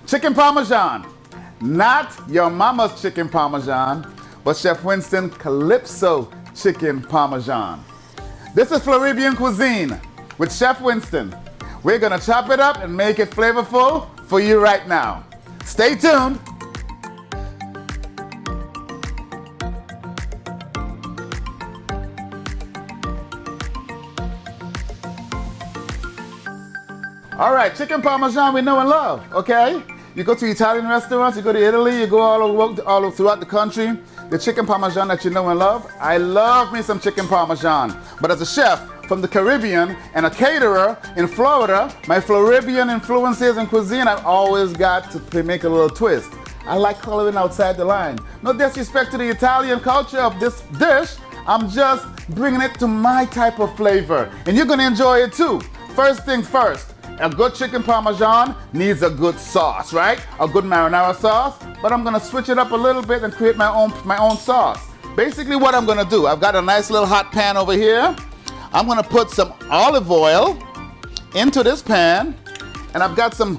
Chicken Parmesan. Not your mama's chicken Parmesan, but Chef Winston Calypso Chicken Parmesan. This is Floribbean cuisine with Chef Winston. We're gonna chop it up and make it flavorful for you right now. Stay tuned. All right, chicken Parmesan we know and love, okay? You go to Italian restaurants, you go to Italy, you go all throughout the country, the chicken Parmesan that you know and love. I love me some chicken Parmesan. But as a chef from the Caribbean and a caterer in Florida, my Floridian influences in cuisine, I've always got to make a little twist. I like coloring outside the line. No disrespect to the Italian culture of this dish, I'm just bringing it to my type of flavor. And you're gonna enjoy it too. First things first. A good chicken Parmesan needs a good sauce, right? A good marinara sauce, but I'm gonna switch it up a little bit and create my own sauce. Basically what I'm gonna do, I've got a nice little hot pan over here. I'm gonna put some olive oil into this pan, and I've got some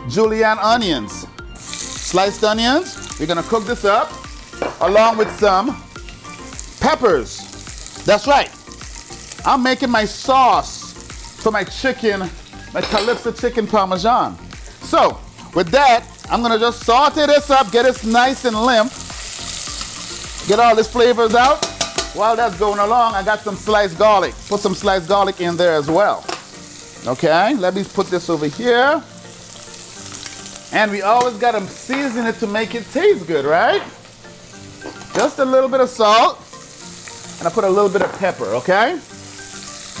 julienne onions, sliced onions. We're gonna cook this up along with some peppers. That's right. I'm making my sauce for my chicken, my Calypso chicken Parmesan. So, with that, I'm gonna just saute this up, get it nice and limp, get all these flavors out. While that's going along, I got some sliced garlic. Put some sliced garlic in there as well. Okay, let me put this over here. And we always gotta season it to make it taste good, right? Just a little bit of salt, and I put a little bit of pepper, okay?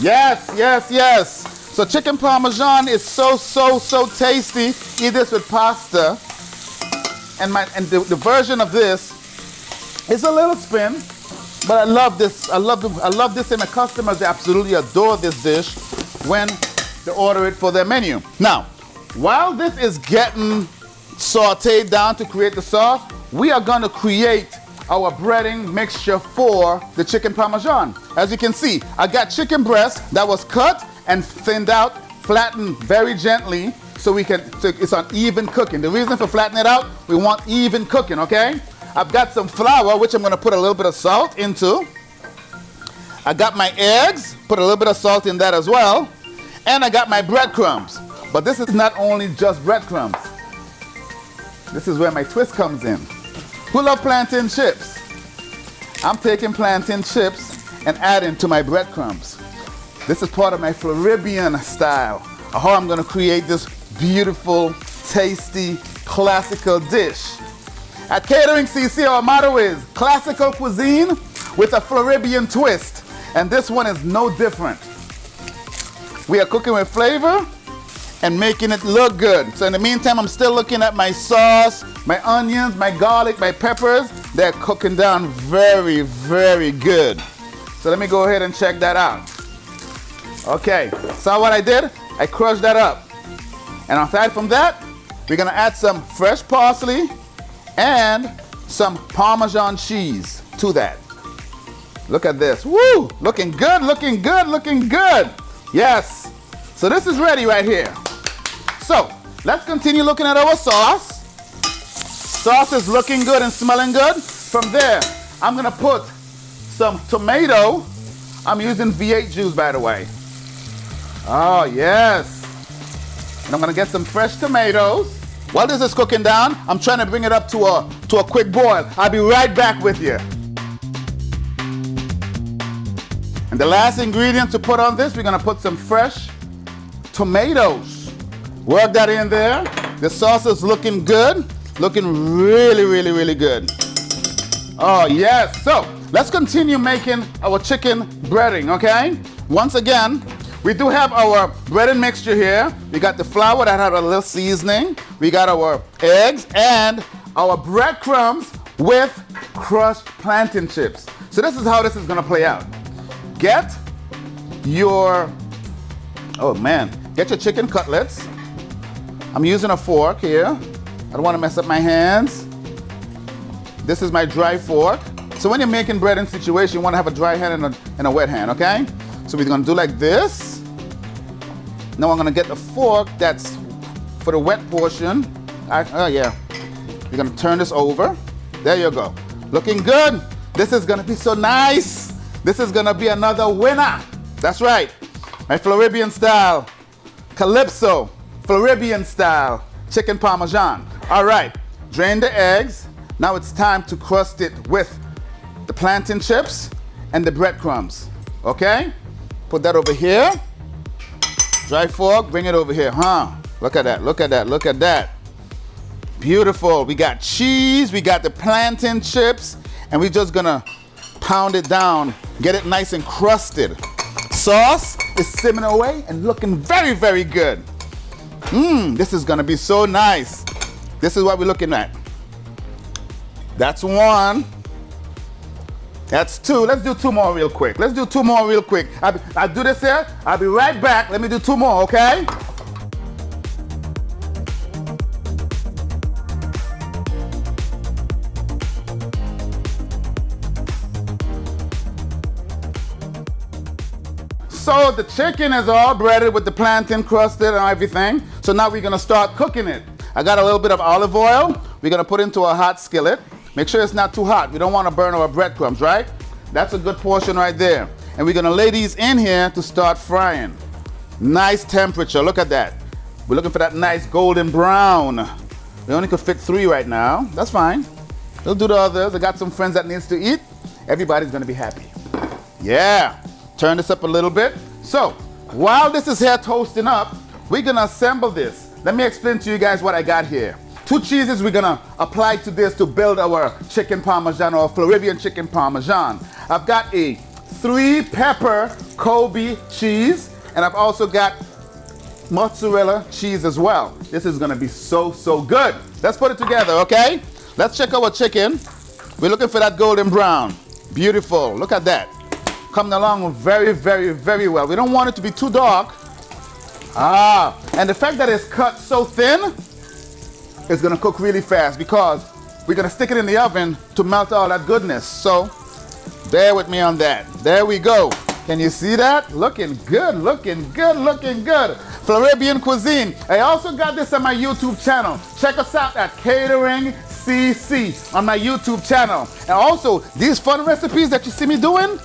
Yes, yes, yes. So chicken Parmesan is so tasty. Eat this with pasta. And the version of this is a little spin, but I love this. I love this, and my customers absolutely adore this dish when they order it for their menu. Now, while this is getting sauteed down to create the sauce, we are going to create our breading mixture for the chicken Parmesan. As you can see, I got chicken breast that was cut and thinned out, flattened very gently so it's on even cooking. The reason for flattening it out, we want even cooking, okay? I've got some flour, which I'm gonna put a little bit of salt into. I got my eggs, put a little bit of salt in that as well. And I got my breadcrumbs. But this is not only just breadcrumbs. This is where my twist comes in. Who love plantain chips? I'm taking plantain chips and adding to my breadcrumbs. This is part of my Floribbean style, of how I'm gonna create this beautiful, tasty, classical dish. At CateringCC, our motto is classical cuisine with a Floribbean twist, and this one is no different. We are cooking with flavor and making it look good. So in the meantime, I'm still looking at my sauce, my onions, my garlic, my peppers. They're cooking down very, very good. So let me go ahead and check that out. Okay, so what I did, I crushed that up. And aside from that, we're gonna add some fresh parsley and some Parmesan cheese to that. Look at this, woo! Looking good, looking good, looking good. Yes, so this is ready right here. So, let's continue looking at our sauce. Sauce is looking good and smelling good. From there, I'm gonna put some tomato. I'm using V8 juice, by the way. Oh, yes. And I'm gonna get some fresh tomatoes. While this is cooking down, I'm trying to bring it up to a quick boil. I'll be right back with you. And the last ingredient to put on this, we're gonna put some fresh tomatoes. Work that in there. The sauce is looking good. Looking really, really, really good. Oh, yes. So, let's continue making our chicken breading, okay? Once again, we do have our breaded mixture here. We got the flour that had a little seasoning. We got our eggs and our breadcrumbs with crushed plantain chips. So this is how this is gonna play out. Get your chicken cutlets. I'm using a fork here. I don't wanna mess up my hands. This is my dry fork. So when you're making breading situation, you wanna have a dry hand and a wet hand, okay? So we're gonna do like this. Now I'm gonna get the fork that's for the wet portion, Oh yeah. You're gonna turn this over. There you go. Looking good. This is gonna be so nice. This is gonna be another winner. That's right. My Floribbean style, Calypso, Floribbean style chicken Parmesan. All right, drain the eggs. Now it's time to crust it with the plantain chips and the breadcrumbs. Okay? Put that over here. Dry fork, bring it over here, huh? Look at that, look at that, look at that. Beautiful. We got cheese, we got the plantain chips, and we're just gonna pound it down, get it nice and crusted. Sauce is simmering away and looking very, very good. This is gonna be so nice. This is what we're looking at. That's one. That's two. Let's do two more real quick. Let's do two more real quick. I'll do this here. I'll be right back. Let me do two more, okay? So the chicken is all breaded with the plantain crusted and everything. So now we're gonna start cooking it. I got a little bit of olive oil. We're gonna put into a hot skillet. Make sure it's not too hot. We don't wanna burn our breadcrumbs, right? That's a good portion right there. And we're gonna lay these in here to start frying. Nice temperature, look at that. We're looking for that nice golden brown. We only could fit 3 right now. That's fine. We'll do the others. I got some friends that needs to eat. Everybody's gonna be happy. Yeah. Turn this up a little bit. So, while this is here toasting up, we're gonna assemble this. Let me explain to you guys what I got here. 2 cheeses we're gonna apply to this to build our chicken Parmesan or Floribbean chicken Parmesan. I've got a 3-pepper Kobe cheese, and I've also got mozzarella cheese as well. This is gonna be so, so good. Let's put it together, okay? Let's check our chicken. We're looking for that golden brown. Beautiful, look at that. Coming along very, very, very well. We don't want it to be too dark. And the fact that it's cut so thin, it's gonna cook really fast because we're gonna stick it in the oven to melt all that goodness. So bear with me on that. There we go. Can you see that? Looking good, looking good, looking good. Floribbean cuisine. I also got this on my YouTube channel. Check us out at CATERING.CC on my YouTube channel. And also, these fun recipes that you see me doing,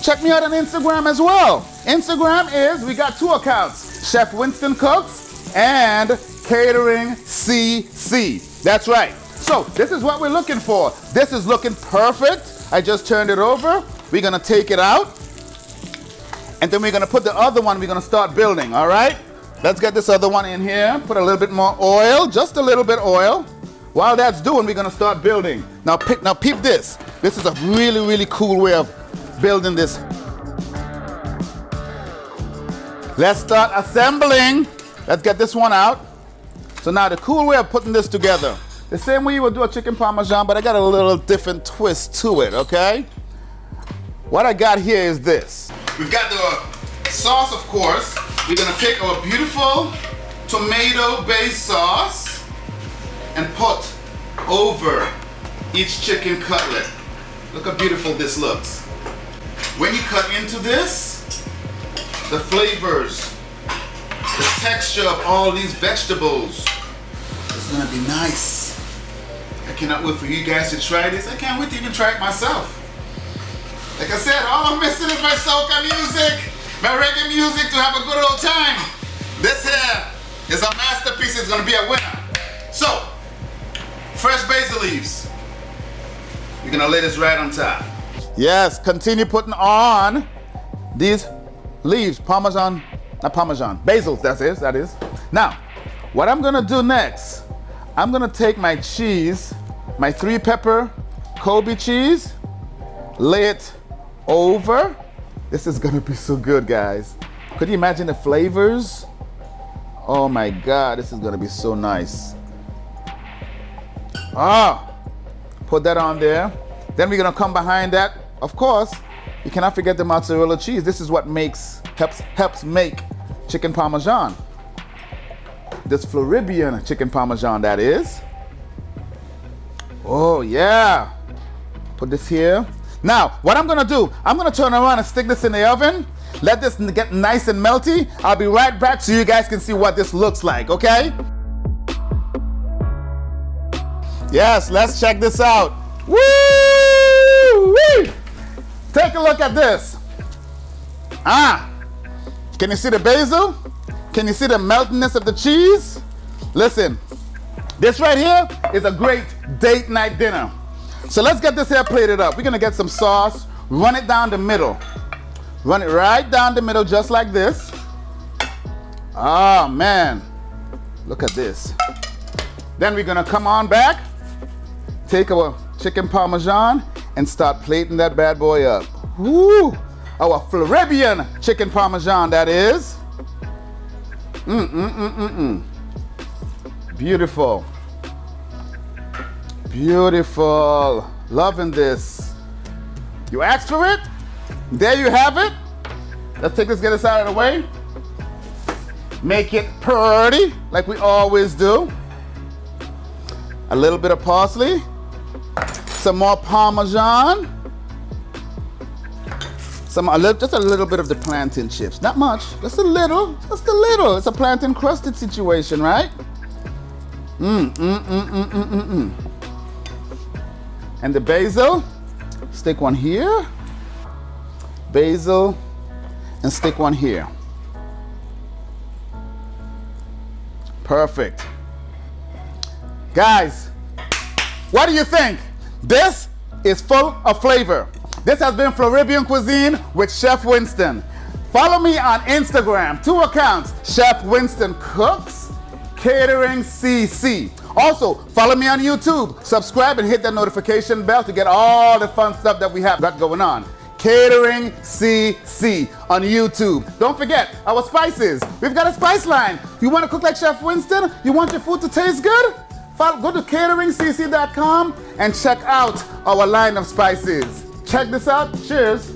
check me out on Instagram as well. Instagram is, we got 2 accounts, Chef Winston Cooks and CATERING.CC. That's right. So this is what we're looking for. This is looking perfect. I just turned it over. We're gonna take it out. And then we're gonna put the other one, we're gonna start building, all right? Let's get this other one in here. Put a little bit more oil, just a little bit oil. While that's doing, we're gonna start building. Now peep this. This is a really, really cool way of building this. Let's start assembling. Let's get this one out. So now the cool way of putting this together, the same way you would do a chicken Parmesan, but I got a little different twist to it, okay? What I got here is this. We've got the sauce, of course. We're gonna take our beautiful tomato-based sauce and put over each chicken cutlet. Look how beautiful this looks. When you cut into this, the flavors, the texture of all these vegetables, it's gonna be nice. I cannot wait for you guys to try this. I can't wait to even try it myself. Like I said, all I'm missing is my soca music, my reggae music to have a good old time. This here is a masterpiece. It's gonna be a winner. So, fresh basil leaves. You're gonna lay this right on top. Yes, continue putting on these leaves, Parmesan, not Parmesan, basil, that is. Now, what I'm gonna do next, I'm gonna take my cheese, my 3-pepper Kobe cheese, lay it over. This is gonna be so good, guys. Could you imagine the flavors? Oh my God, this is gonna be so nice. Put that on there. Then we're gonna come behind that. Of course, you cannot forget the mozzarella cheese. This is what helps make chicken Parmesan. This Floribbean chicken Parmesan, that is. Oh yeah. Put this here. Now, what I'm gonna do, I'm gonna turn around and stick this in the oven. Let this get nice and melty. I'll be right back so you guys can see what this looks like, okay? Yes, let's check this out. Woo! Take a look at this. Can you see the basil? Can you see the meltiness of the cheese? Listen, this right here is a great date night dinner. So let's get this here plated up. We're gonna get some sauce, run it down the middle. Run it right down the middle just like this. Oh man, look at this. Then we're gonna come on back, take our chicken parmesan and start plating that bad boy up. Woo! Our Floribbean chicken parmesan, that is. Beautiful. Beautiful. Loving this. You asked for it? There you have it. Let's take this, get this out of the way. Make it pretty, like we always do. A little bit of parsley. Some more parmesan. Just a little bit of the plantain chips. Not much, just a little, just a little. It's a plantain crusted situation, right? And the basil, stick one here. Basil, and stick one here. Perfect. Guys, what do you think? This is full of flavor. This has been Floribbean Cuisine with Chef Winston. Follow me on Instagram, 2 accounts, Chef Winston Cooks, CATERING.CC. Also, follow me on YouTube, subscribe and hit that notification bell to get all the fun stuff that we have got going on. CATERING.CC on YouTube. Don't forget our spices. We've got a spice line. You want to cook like Chef Winston? You want your food to taste good? Go to CateringCC.com and check out our line of spices. Check this out. Cheers.